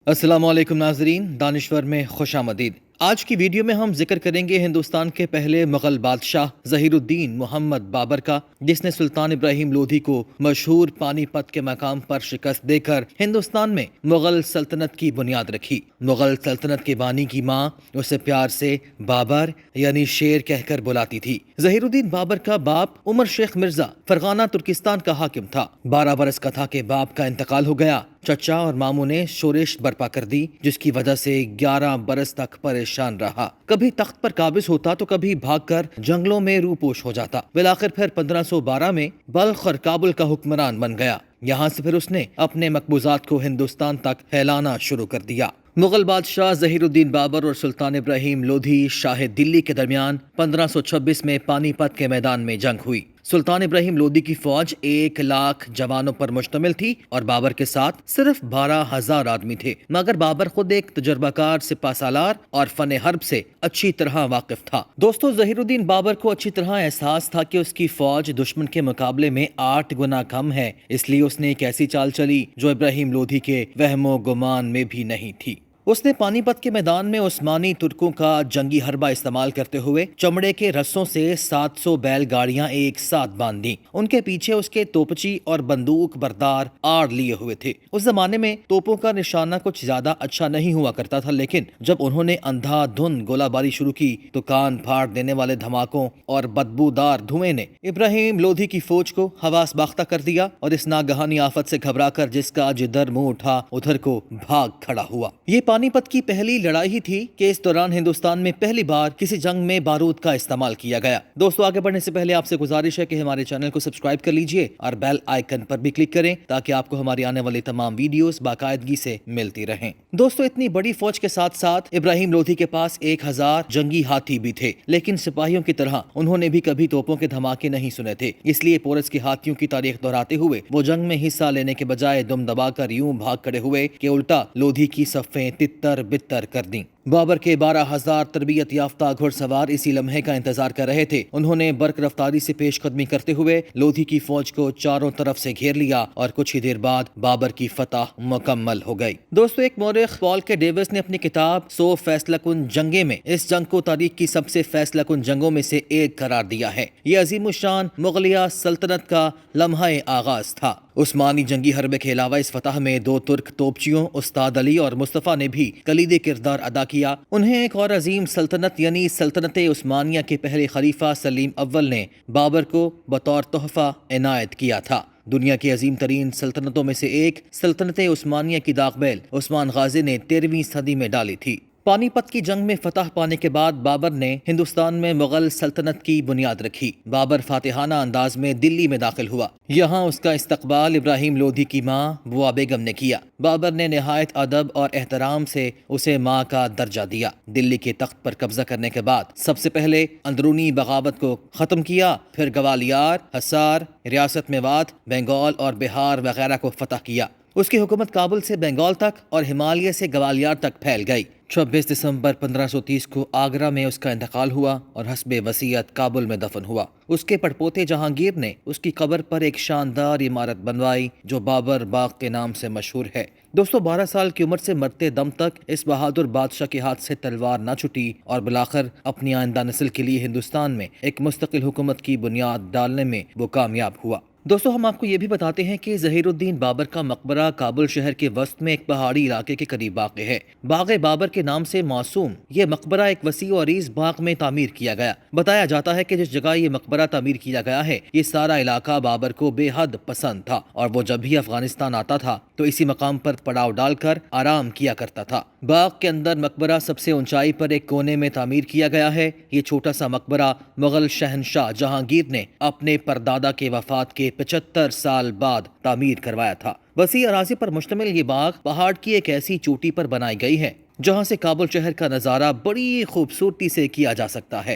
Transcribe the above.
السلام علیکم ناظرین، دانشور میں خوش آمدید۔ آج کی ویڈیو میں ہم ذکر کریں گے ہندوستان کے پہلے مغل بادشاہ ظہیر الدین محمد بابر کا، جس نے سلطان ابراہیم لودھی کو مشہور پانی پت کے مقام پر شکست دے کر ہندوستان میں مغل سلطنت کی بنیاد رکھی۔ مغل سلطنت کے بانی کی ماں اسے پیار سے بابر یعنی شیر کہہ کر بلاتی تھی۔ ظہیر الدین بابر کا باپ عمر شیخ مرزا فرغانہ ترکستان کا حاکم تھا۔ 12 برس کا تھا کہ باپ کا انتقال ہو گیا۔ چچا اور ماموں نے شورش برپا کر دی، جس کی وجہ سے 11 برس تک پریشان رہا۔ کبھی تخت پر قابض ہوتا تو کبھی بھاگ کر جنگلوں میں روپوش ہو جاتا۔ بالآخر پھر 1512 میں بلخ اور کابل کا حکمران بن گیا۔ یہاں سے پھر اس نے اپنے مقبوضات کو ہندوستان تک پھیلانا شروع کر دیا۔ مغل بادشاہ ظہیر الدین بابر اور سلطان ابراہیم لودھی شاہ دلی کے درمیان 1526 میں پانی پت کے میدان میں جنگ ہوئی۔ سلطان ابراہیم لودھی کی فوج 1,00,000 جوانوں پر مشتمل تھی اور بابر کے ساتھ صرف 12,000 آدمی تھے، مگر بابر خود ایک تجربہ کار سپہ سالار اور فن حرب سے اچھی طرح واقف تھا۔ دوستو، ظہیر الدین بابر کو اچھی طرح احساس تھا کہ اس کی فوج دشمن کے مقابلے میں 8 گنا کم ہے، اس لیے اس نے ایک ایسی چال چلی جو ابراہیم لودھی کے وہم و گمان میں بھی نہیں تھی۔ اس نے پانی پت کے میدان میں عثمانی ترکوں کا جنگی حربہ استعمال کرتے ہوئے چمڑے کے رسوں سے 700 بیل گاڑیاں ایک ساتھ باندھ دیں۔ ان کے پیچھے اس کے توپچی اور بندوق بردار آڑ لیے ہوئے تھے۔ اس زمانے میں توپوں کا نشانہ کچھ زیادہ اچھا نہیں ہوا کرتا تھا، لیکن جب انہوں نے اندھا دھند گولہ باری شروع کی تو کان پھاڑ دینے والے دھماکوں اور بدبودار دھوئیں نے ابراہیم لودھی کی فوج کو حواس باختہ کر دیا، اور اس ناگہانی آفت سے گھبرا کر جس کا جدھر منہ اٹھا ادھر کو بھاگ کھڑا ہوا۔ یہ پانی پت کی پہلی لڑائی ہی تھی کہ اس دوران ہندوستان میں پہلی بار کسی جنگ میں بارود کا استعمال کیا گیا۔ دوستو، آگے بڑھنے سے پہلے آپ سے گزارش ہے کہ ہمارے چینل کو سبسکرائب کر لیجئے اور بیل آئیکن پر بھی کلک کریں تاکہ آپ کو ہماری آنے والی تمام ویڈیوز باقاعدگی سے ملتی رہیں۔ دوستو، اتنی بڑی فوج کے ساتھ ساتھ ابراہیم لودھی کے پاس 1,000 جنگی ہاتھی بھی تھے، لیکن سپاہیوں کی طرح انہوں نے بھی کبھی توپوں کے دھماکے نہیں سنے تھے۔ اس لیے پورس کے ہاتھیوں کی تاریخ دہراتے ہوئے وہ جنگ میں حصہ لینے کے بجائے دم دبا کر یوں بھاگ کھڑے ہوئے کہ الٹا لودھی کی صفیں تتر بتر کر دیں۔ بابر کے 12,000 تربیت یافتہ گھڑ سوار اسی لمحے کا انتظار کر رہے تھے۔ انہوں نے برق رفتاری سے پیش قدمی کرتے ہوئے لودھی کی فوج کو چاروں طرف سے گھیر لیا اور کچھ ہی دیر بعد بابر کی فتح مکمل ہو گئی۔ دوستو، ایک مورخ پال کے ڈیوس نے اپنی کتاب 100 فیصلہ کن جنگیں میں اس جنگ کو تاریخ کی سب سے فیصلہ کن جنگوں میں سے ایک قرار دیا ہے۔ یہ عظیم الشان مغلیہ سلطنت کا لمحہ آغاز تھا۔ عثمانی جنگی حربے کے علاوہ اس فتح میں 2 ترک توپچیوں استاد علی اور مصطفیٰ نے بھی کلیدی کردار ادا کیا۔ انہیں ایک اور عظیم سلطنت یعنی سلطنت عثمانیہ کے پہلے خلیفہ سلیم اول نے بابر کو بطور تحفہ عنایت کیا تھا۔ دنیا کی عظیم ترین سلطنتوں میں سے ایک سلطنت عثمانیہ کی داغ بیل عثمان غازی نے 13ویں صدی میں ڈالی تھی۔ پانی پت کی جنگ میں فتح پانے کے بعد بابر نے ہندوستان میں مغل سلطنت کی بنیاد رکھی۔ بابر فاتحانہ انداز میں دلی میں داخل ہوا۔ یہاں اس کا استقبال ابراہیم لودھی کی ماں بوا بیگم نے کیا۔ بابر نے نہایت ادب اور احترام سے اسے ماں کا درجہ دیا۔ دلی کے تخت پر قبضہ کرنے کے بعد سب سے پہلے اندرونی بغاوت کو ختم کیا، پھر گوالیار، حصار، ریاست میوات، بنگال اور بہار وغیرہ کو فتح کیا۔ اس کی حکومت کابل سے بنگال تک اور ہمالیہ سے گوالیار تک پھیل گئی۔ 26 دسمبر 1530 کو آگرہ میں اس کا انتقال ہوا اور حسب وصیت کابل میں دفن ہوا۔ اس کے پڑپوتے جہانگیر نے اس کی قبر پر ایک شاندار عمارت بنوائی جو بابر باغ کے نام سے مشہور ہے۔ دوستو، 12 سال کی عمر سے مرتے دم تک اس بہادر بادشاہ کے ہاتھ سے تلوار نہ چھٹی اور بالآخر اپنی آئندہ نسل کے لیے ہندوستان میں ایک مستقل حکومت کی بنیاد ڈالنے میں وہ کامیاب ہوا۔ دوستو، ہم آپ کو یہ بھی بتاتے ہیں کہ ظہیر الدین بابر کا مقبرہ کابل شہر کے وسط میں ایک پہاڑی علاقے کے قریب واقع ہے۔ باغ بابر کے نام سے موسوم یہ مقبرہ ایک وسیع و عریض باغ میں تعمیر کیا گیا۔ بتایا جاتا ہے کہ جس جگہ یہ مقبرہ تعمیر کیا گیا ہے، یہ سارا علاقہ بابر کو بے حد پسند تھا اور وہ جب بھی افغانستان آتا تھا تو اسی مقام پر پڑاؤ ڈال کر آرام کیا کرتا تھا۔ باغ کے اندر مقبرہ سب سے اونچائی پر ایک کونے میں تعمیر کیا گیا ہے۔ یہ چھوٹا سا مقبرہ مغل شہنشاہ جہانگیر نے اپنے پردادا کے وفات کے 75 سال بعد تعمیر کروایا تھا۔ وسیع اراضی پر مشتمل یہ باغ پہاڑ کی ایک ایسی چوٹی پر بنائی گئی ہے جہاں سے کابل شہر کا نظارہ بڑی خوبصورتی سے کیا جا سکتا ہے۔